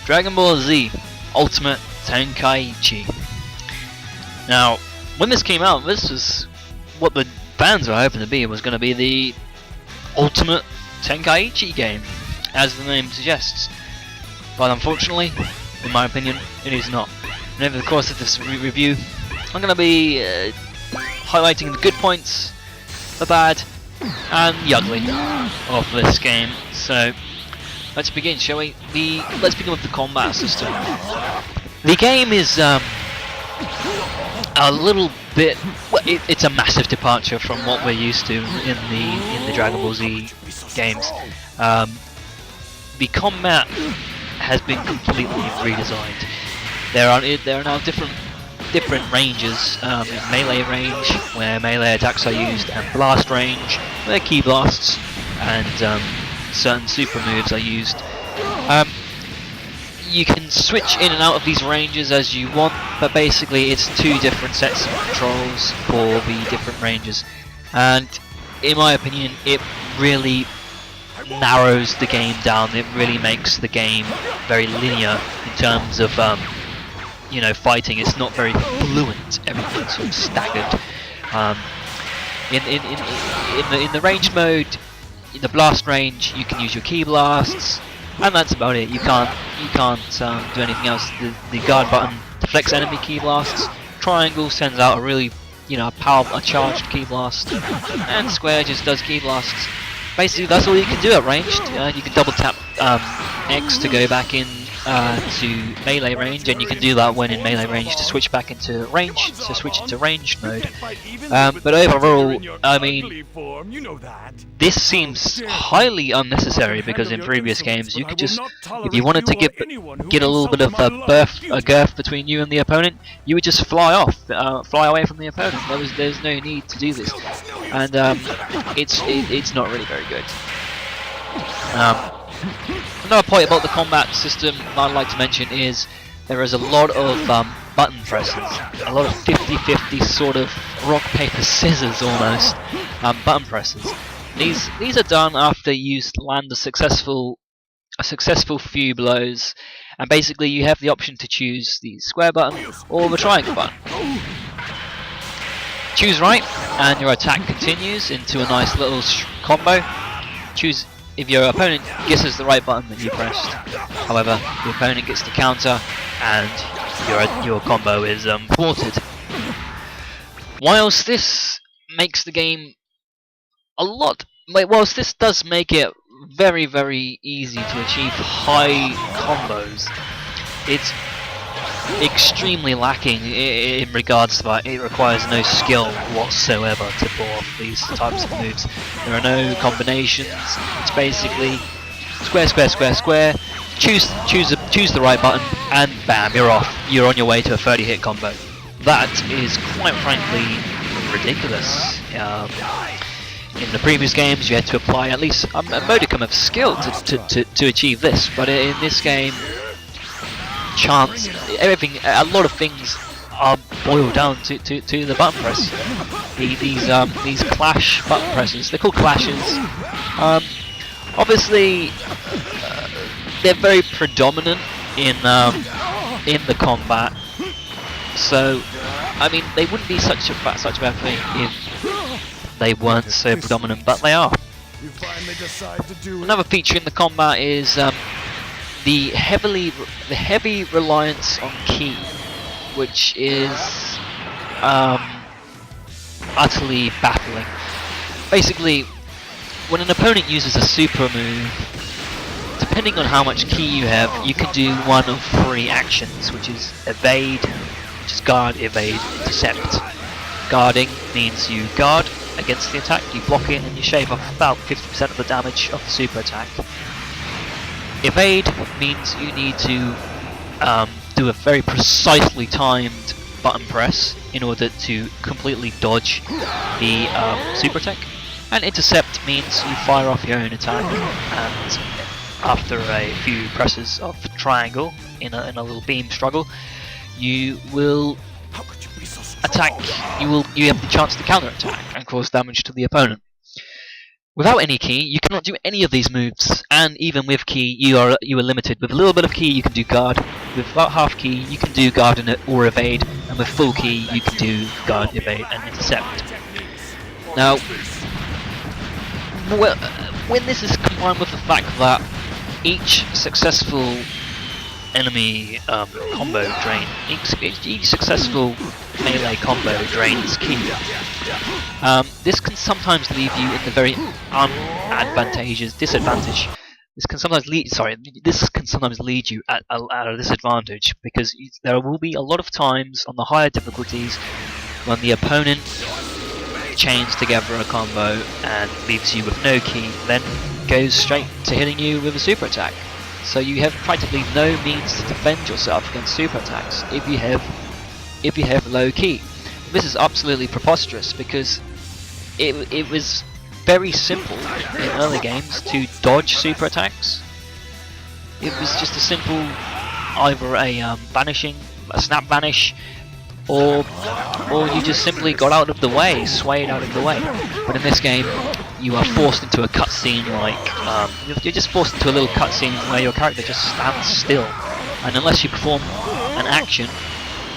Dragon Ball Z Ultimate Tenkaichi. Now, when this came out, this was what the fans were hoping to be. It was going to be the Ultimate Tenkaichi game, as the name suggests. But unfortunately, in my opinion, it is not. And over the course of this review, I'm going to be highlighting the good points, the bad, and the ugly of this game. So let's begin, shall we? Let's begin with the combat system. The game is a little bit. Well, it's a massive departure from what we're used to in the Dragon Ball Z games. The combat has been completely redesigned. There are now different ranges. Melee range, where melee attacks are used, and blast range, where key blasts and certain super moves are used. You can switch in and out of these ranges as you want, but basically it's two different sets of controls for the different ranges. And in my opinion, it really narrows the game down. It really makes the game very linear in terms of fighting. It's not very fluent. Everything's sort of staggered. In the range mode, in the blast range, you can use your key blasts, and that's about it. You can't do anything else. The guard button deflects enemy key blasts. Triangle sends out a really a charged key blast, and square just does key blasts. Basically, that's all you can do at ranged. You can double tap X to go back in to melee range, and you can do that when in melee range to switch back into range, to switch into ranged mode. But overall, I mean, this seems highly unnecessary, because in previous games you could just, if you wanted to get a little bit of a girth between you and the opponent, you would just fly away from the opponent. There's no need to do this, and it's not really very good. Another point about the combat system I'd like to mention is there is a lot of button presses, a lot of 50-50 sort of rock paper scissors almost button presses. These are done after you land a successful few blows, and basically you have the option to choose the square button or the triangle button. Choose right, and your attack continues into a nice little combo. Choose if your opponent guesses the right button that you pressed. However, the opponent gets to counter, and your combo is thwarted. Whilst this makes the game whilst this does make it very, very easy to achieve high combos, it's extremely lacking in regards to that. It requires no skill whatsoever to pull off these types of moves. There are no combinations. It's basically square, square, square, square. Choose the right button, and bam, you're off. You're on your way to a 30-hit combo. That is quite frankly ridiculous. In the previous games, you had to apply at least a modicum of skill to achieve this, but in this game, chance, a lot of things are boiled down to the button press. These clash button presses, they're called clashes. Obviously, they're very predominant in the combat. So, I mean, they wouldn't be such a bad thing if they weren't so predominant, but they are. Another feature in the combat is the heavy reliance on ki, which is utterly baffling. Basically, when an opponent uses a super move, depending on how much ki you have, you can do one of three actions, which is evade, which is guard, evade, intercept. Guarding means you guard against the attack, you block it, and you shave off about 50% of the damage of the super attack. Evade means you need to do a very precisely timed button press in order to completely dodge the super attack. And intercept means you fire off your own attack, and after a few presses of triangle in a little beam struggle, you will attack. You have the chance to counter attack and cause damage to the opponent. Without any ki, you cannot do any of these moves, and even with ki, you are limited. With a little bit of ki, you can do guard. With about half ki, you can do guard or evade, and with full ki, you can do guard, evade, and intercept. Now, when this is combined with the fact that each successful enemy combo drain, each successful melee combo drains ki. This can sometimes leave you in the very disadvantage. This can sometimes lead you at a disadvantage, because there will be a lot of times on the higher difficulties when the opponent chains together a combo and leaves you with no ki, then goes straight to hitting you with a super attack. So you have practically no means to defend yourself against super attacks if you have low ki. This is absolutely preposterous, because it was very simple in early games to dodge super attacks. It was just a simple either a snap vanish, or you just simply got out of the way, swayed out of the way. But in this game, you are forced into a cutscene you're just forced into a little cutscene where your character just stands still, and unless you perform an action,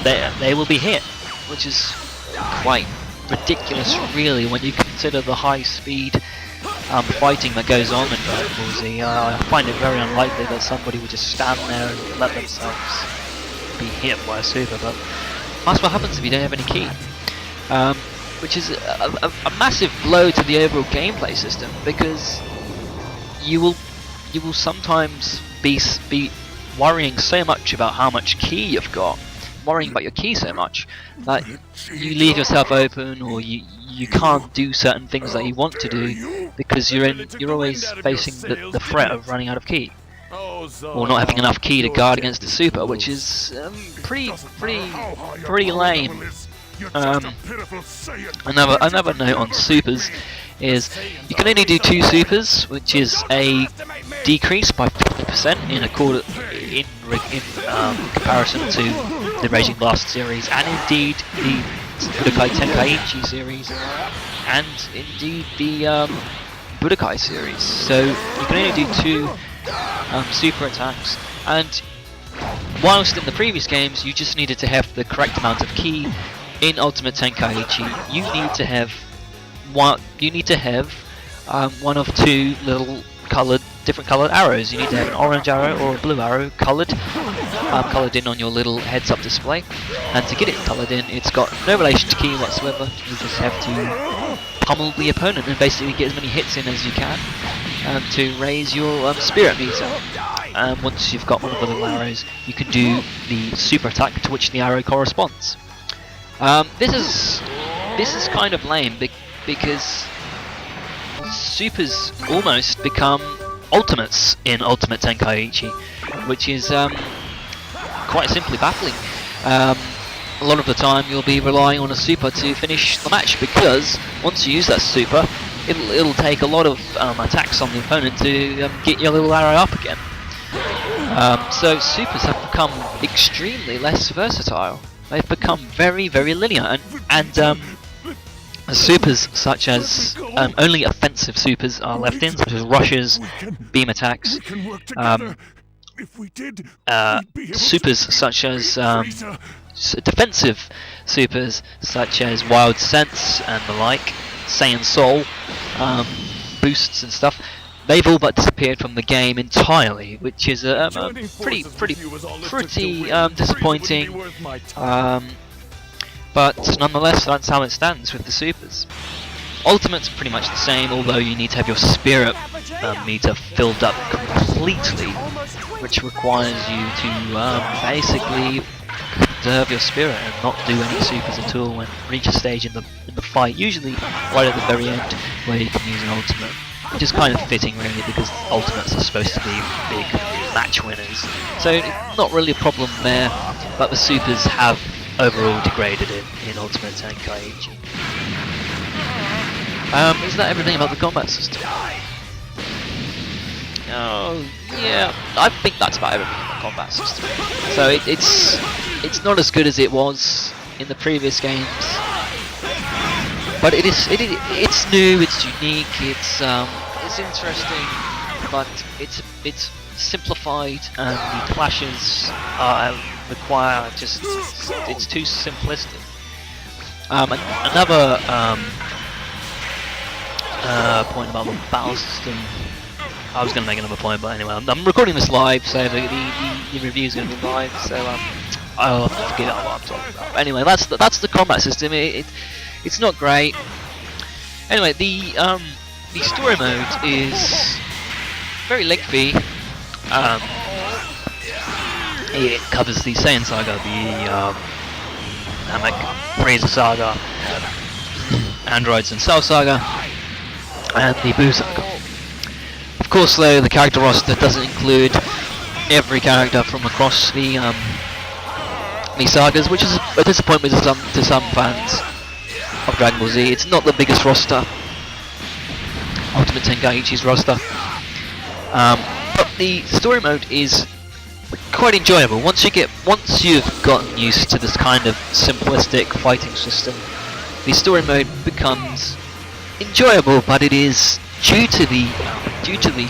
they will be hit, which is quite ridiculous, really, when you consider the high speed fighting that goes on in Dragon Ball Z. I find it very unlikely that somebody would just stand there and let themselves be hit by a super, but that's what happens if you don't have any ki. Which is a massive blow to the overall gameplay system, because you will sometimes be worrying so much about how much ki you've got, worrying about your ki so much that you leave yourself open, or you can't do certain things that you want to do because you're always facing the threat of running out of ki, or not having enough ki to guard against a super, which is pretty lame. Another note on supers is you can only do 2 supers, which is a decrease by 50% in comparison to the Raging Blast series, and indeed the Budokai Tenkaichi series, and indeed the Budokai series. So you can only do 2 super attacks, and whilst in the previous games you just needed to have the correct amount of ki, in Ultimate Tenkaichi you need to have one of 2 little different coloured arrows. You need to have an orange arrow or a blue arrow coloured in on your little heads-up display, and to get it coloured in, it's got no relation to ki whatsoever. You just have to pummel the opponent and basically get as many hits in as you can to raise your spirit meter. Once you've got one of the little arrows, you can do the super attack to which the arrow corresponds. This is kind of lame because supers almost become ultimates in Ultimate Tenkaichi, which is quite simply baffling. A lot of the time you'll be relying on a super to finish the match, because once you use that super, it'll take a lot of attacks on the opponent to get your little arrow up again. So supers have become extremely less versatile. They've become very, very linear, and supers such as only offensive supers are left in, such as rushes, beam attacks, supers such as defensive supers such as Wild Sense and the like, Saiyan Soul, boosts and stuff. They've all but disappeared from the game entirely, which is pretty disappointing. But nonetheless, that's how it stands with the supers. Ultimate's pretty much the same, although you need to have your spirit meter filled up completely, which requires you to basically conserve your spirit and not do any supers at all when you reach a stage in the fight, usually right at the very end, where you can use an ultimate. Which is kind of fitting, really, because ultimates are supposed to be big match winners. So not really a problem there, but the supers have overall degraded in Ultimate Tenkaichi. Is that everything about the combat system? Oh, yeah, I think that's about everything about the combat system. So it's not as good as it was in the previous games. but it's new, it's unique, it's interesting, but it's simplified, and the clashes require just it's too simplistic. Another point about the battle system. I was going to make another point, but anyway, I'm recording this live, so the review is going to be live, so I'll forget what I'm talking about. Anyway, that's the combat system. It's not great. Anyway, the story mode is very lengthy. It covers the Saiyan Saga, the Namek Razor Saga, Androids and Cell Saga, and the Boo Saga. Of course, though, the character roster doesn't include every character from across the sagas, which is a disappointment to some fans of Dragon Ball Z. It's not the biggest roster, Ultimate Tenkaichi's roster, but the story mode is quite enjoyable. Once you've gotten used to this kind of simplistic fighting system, the story mode becomes enjoyable, but it is due to the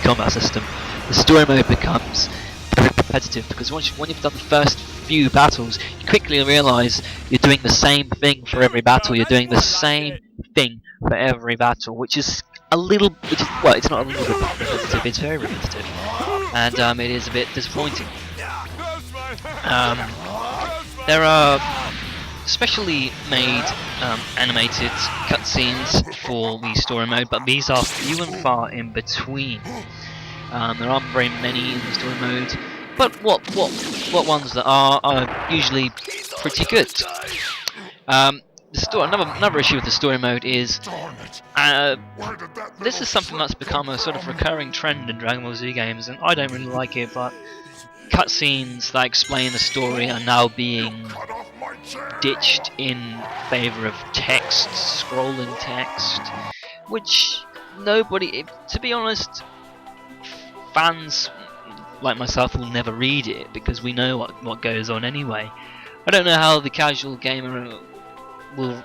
combat system, the story mode becomes very repetitive, because when you've done the first few battles, you quickly realise you're doing the same thing for every battle. You're doing the same thing for every battle, which is well, it's not a little bit repetitive, it's very repetitive, and it is a bit disappointing. There are specially made animated cutscenes for the story mode, but these are few and far in between. There aren't very many in the story mode, but what ones that are usually pretty good. Another issue with the story mode is this is something that's become a sort of recurring trend in Dragon Ball Z games, and I don't really like it, but cutscenes that explain the story are now being ditched in favour of text, scrolling text, which to be honest, fans like myself will never read it, because we know what goes on anyway. I don't know how the casual gamer will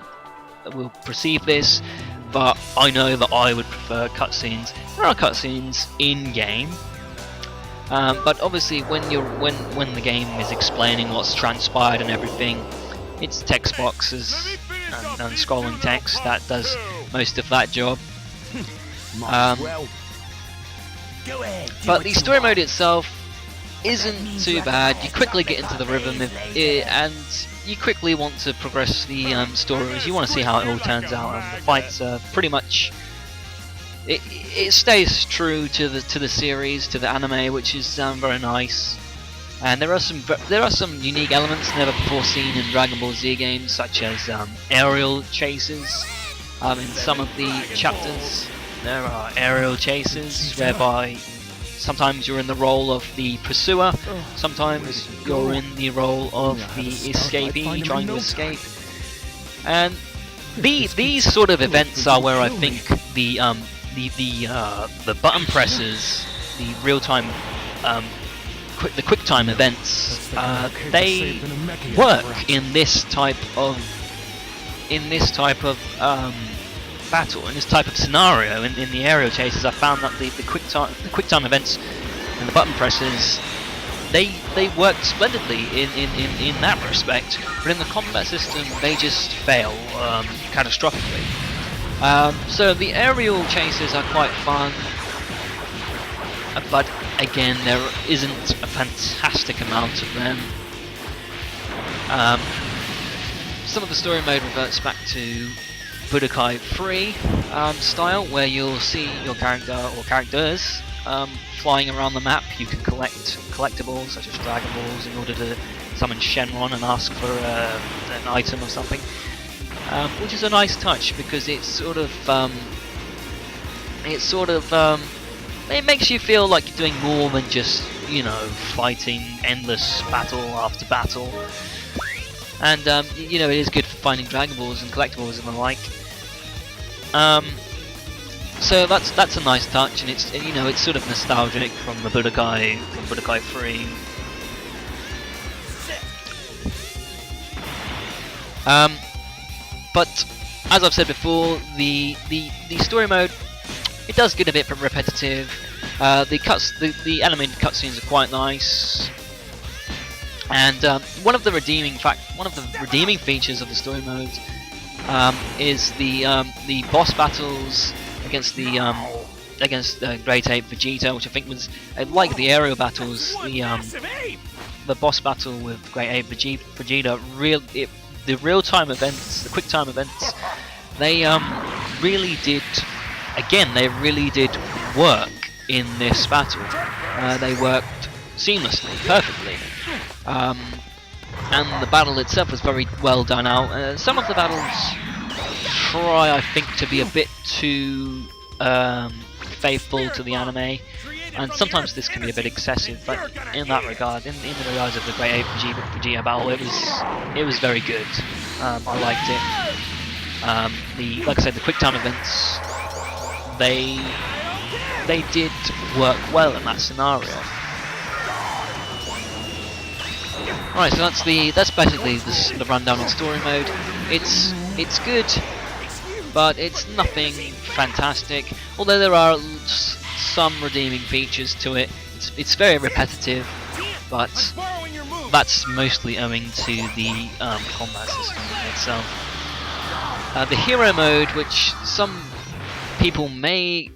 perceive this, but I know that I would prefer cutscenes. There are cutscenes in game, but obviously when the game is explaining what's transpired and everything, it's text boxes and scrolling text that does most of that job. But the story mode itself isn't too bad. You quickly get into the rhythm and you quickly want to progress the stories. You want to see how it all turns out, and the fights are pretty much. It stays true to the series, to the anime, which is very nice. And there are some unique elements never before seen in Dragon Ball Z games, such as aerial chases. In some of the chapters, there are aerial chases whereby sometimes you're in the role of the pursuer, sometimes you're in the role of the escapee trying to escape. And these sort of events are where I think the button presses, the real-time, the quick-time events, they work in this type of battle, in this type of scenario. In the aerial chases, I found that the quick-time events and the button presses, they work splendidly in that respect, but in the combat system they just fail catastrophically. So the aerial chases are quite fun, but again there isn't a fantastic amount of them. Some of the story mode reverts back to Budokai 3 style, where you'll see your character or characters flying around the map. You can collect collectibles such as Dragon Balls in order to summon Shenron and ask for an item or something, which is a nice touch, because it makes you feel like you're doing more than just, fighting endless battle after battle. And it is good for finding Dragon Balls and collectibles and the like. So that's a nice touch, and it's sort of nostalgic from Budokai 3. But as I've said before, the story mode, it does get a bit repetitive. The animated cutscenes are quite nice, and one of the redeeming features of the story mode is the boss battles against Great Ape Vegeta, which I think was like the aerial battles. The boss battle with Great Ape Vegeta, the real-time events, the quick-time events, they really did work in this battle. They worked seamlessly, perfectly, and the battle itself was very well done out. Some of the battles try, I think, to be a bit too faithful to the anime, and sometimes this can be a bit excessive, but in that regard, in the regards of the Great Ape Vegeta battle, it was very good. I liked it. Like I said, the quick time events, they did work well in that scenario. Right, so that's basically the rundown on story mode. It's good, but it's nothing fantastic. Although there are some redeeming features to it. It's very repetitive, but that's mostly owing to the combat system itself. The hero mode, which some people may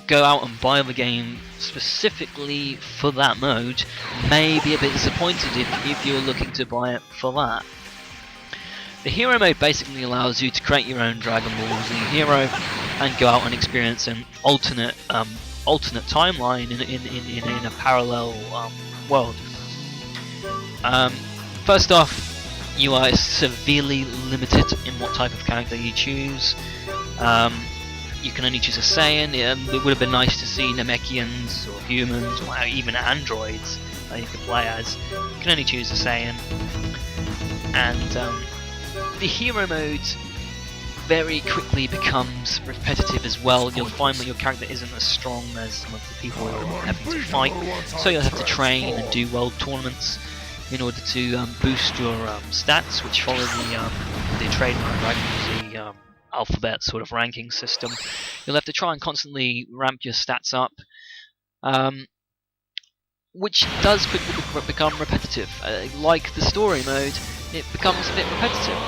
go out and buy the game specifically for that mode, may be a bit disappointed if you're looking to buy it for that. The hero mode basically allows you to create your own Dragon Ball Z hero and go out and experience an alternate timeline in a parallel world. First off, you are severely limited in what type of character you choose. You can only choose a Saiyan. It would have been nice to see Namekians or humans or even androids that you could play as. You can only choose a Saiyan. And the hero mode very quickly becomes repetitive as well. You'll find that your character isn't as strong as some of the people you're having to fight, so you'll have to train and do world tournaments in order to boost your stats, which follow the trademark Dragon Ball Z alphabet sort of ranking system. You'll have to try and constantly ramp your stats up, which does quickly become repetitive. Like the story mode, it becomes a bit repetitive.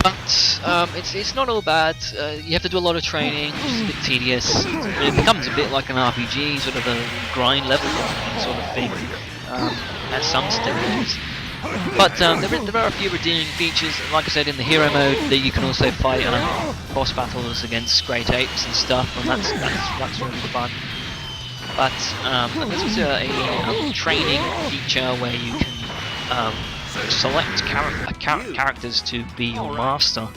But it's not all bad. You have to do a lot of training, which is a bit tedious. It becomes a bit like an RPG, sort of a grind level sort of thing at some stages. But there are a few redeeming features. Like I said, in the hero mode, that you can also fight boss battles against great apes and stuff, and that's really fun. But there's also a training feature where you can select characters to be your master,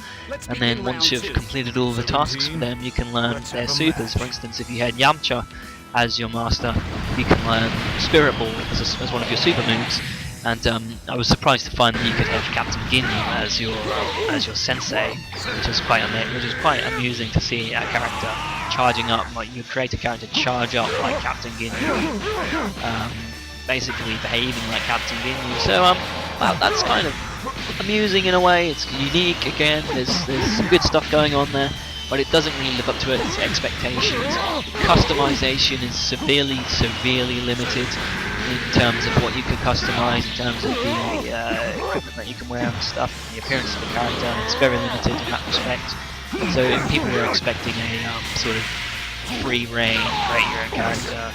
and then once you've completed all the tasks for them, you can learn their supers. For instance, if you had Yamcha as your master, you can learn Spirit Ball as one of your super moves. And I was surprised to find that you could have Captain Ginyu as your sensei, which was quite amusing to see a character charging up, like you create a character charge up like Captain Ginyu, basically behaving like Captain Ginyu. So well, that's kind of amusing in a way. It's unique again. There's some good stuff going on there, but it doesn't really live up to its expectations. Customization is severely limited in terms of what you can customize, in terms of the equipment that you can wear and stuff, and the appearance of the character. It's very limited in that respect. So if people are expecting a sort of free reign, create your own character,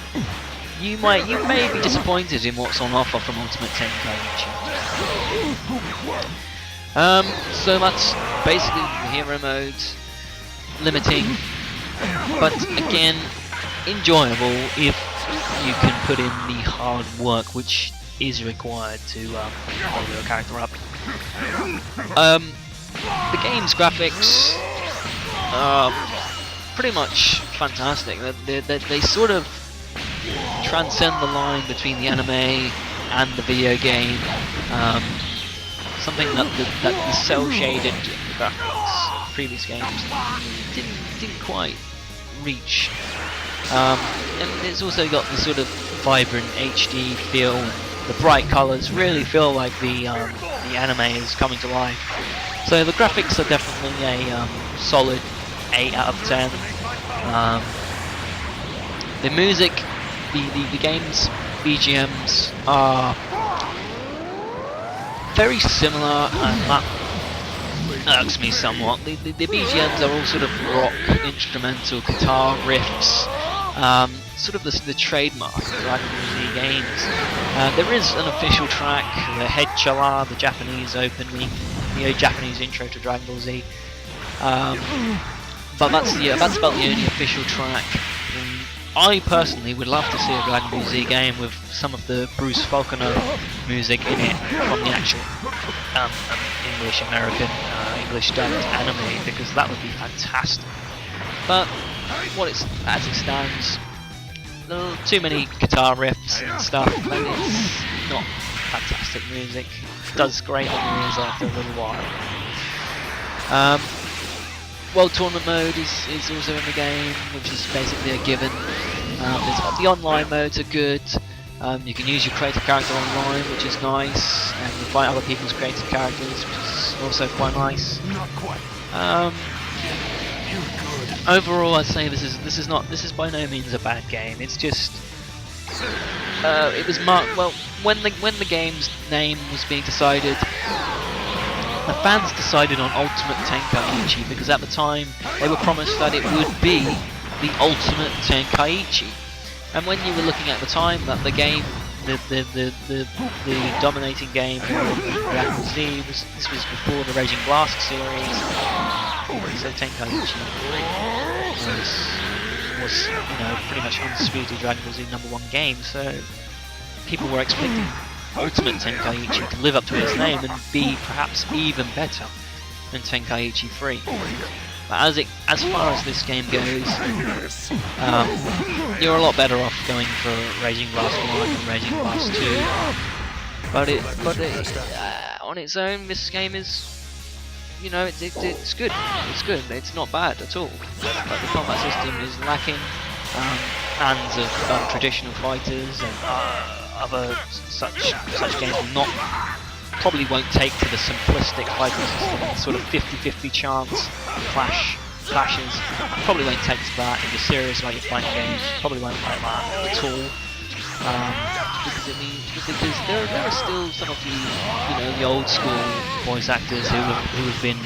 you may be disappointed in what's on offer from Ultimate Tenkaichi. So that's basically the hero mode. Limiting, but again, enjoyable if you can put in the hard work which is required to follow your character up. The game's graphics are pretty much fantastic. They sort of transcend the line between the anime and the video game. Something that the cel-shaded graphics of previous games didn't quite reach. And it's also got this sort of vibrant HD feel, the bright colours really feel like the anime is coming to life. So the graphics are definitely a solid 8 out of 10. The music, the game's BGMs are very similar, and that irks me somewhat. The BGMs are all sort of rock, instrumental, guitar riffs, sort of the trademark of Dragon Ball Z games. There is an official track, the Head Chala, the Japanese opening, the Japanese intro to Dragon Ball Z. But that's about the only official track. I personally would love to see a Dragon Ball Z game with some of the Bruce Falconer music in it from the actual English-American, English-dubbed anime, because that would be fantastic. But as it stands, there are too many guitar riffs and stuff, and it's not fantastic music. It does grate on your ears after a little while. World Tournament mode is also in the game, which is basically a given. The online modes are good. You can use your creator character online, which is nice, and you fight other people's creator characters, which is also quite nice. Overall, I'd say this is by no means a bad game. It's just it was marked well when the game's name was being decided. The fans decided on Ultimate Tenkaichi because at the time they were promised that it would be the Ultimate Tenkaichi. And when you were looking at the time that the game, the dominating game of Dragon Ball Z this was before the Raging Blast series, so Tenkaichi was pretty much undisputed Dragon Ball Z #1 game. So people were expecting Ultimate Tenkaichi to live up to its name and be perhaps even better than Tenkaichi 3. But as far as this game goes, you're a lot better off going for Raging Blast 1 and Raging Blast 2. But on its own, this game is, it's good. It's good. It's not bad at all. But the combat system is lacking. Fans of traditional fighters and other such games probably won't take to the simplistic fighting system, sort of 50-50 chance clashes. Probably won't take to that. If you're serious about your fighting games, probably won't like that at all. Because there are still some of the old school voice actors who have been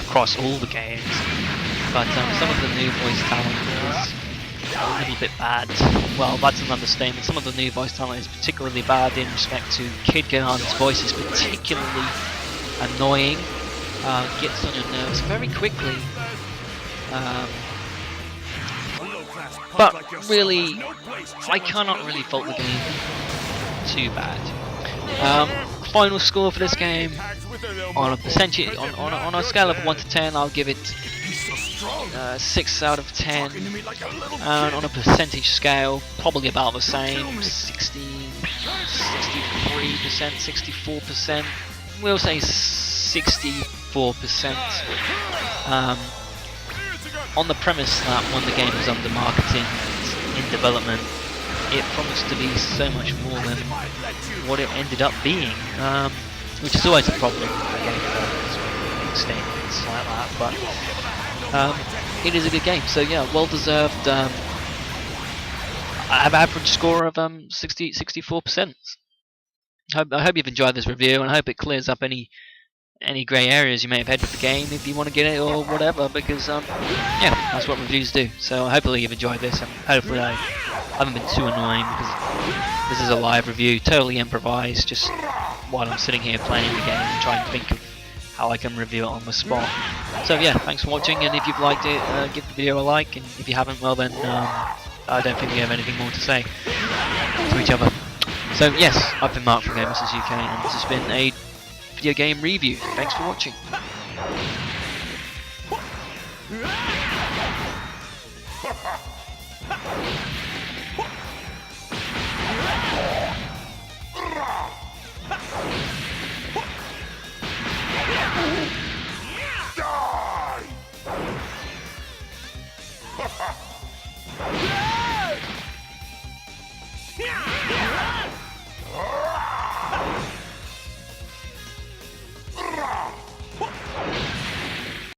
across all the games, but some of the new voice talent is a little bit bad. Well, that's an understatement. Some of the new voice talent is particularly bad in respect to Kid Gohan's voice is particularly annoying. Gets on your nerves very quickly. But really, I cannot really fault the game too bad. Final score for this game on a percentage on a scale of 1 to 10, I'll give it 6 out of 10, and on a percentage scale, probably about the same, 63%, 64%, we'll say 64%, on the premise that when the game was under marketing and in development, it promised to be so much more than what it ended up being, which is always a problem with game developers, statements like that, but it is a good game, so yeah, well deserved. I have an average score of 64%. I hope you've enjoyed this review, and I hope it clears up any grey areas you may have had with the game if you want to get it or whatever, because yeah, that's what reviews do. So hopefully you've enjoyed this, and hopefully I haven't been too annoying, because this is a live review, totally improvised, just while I'm sitting here playing the game and trying to think of how I can review it on the spot. So yeah, thanks for watching, and if you've liked it, give the video a like, and if you haven't, well then, I don't think we have anything more to say to each other. So yes, I've been Marc from GameBustersUK, and this has been a video game review. Thanks for watching.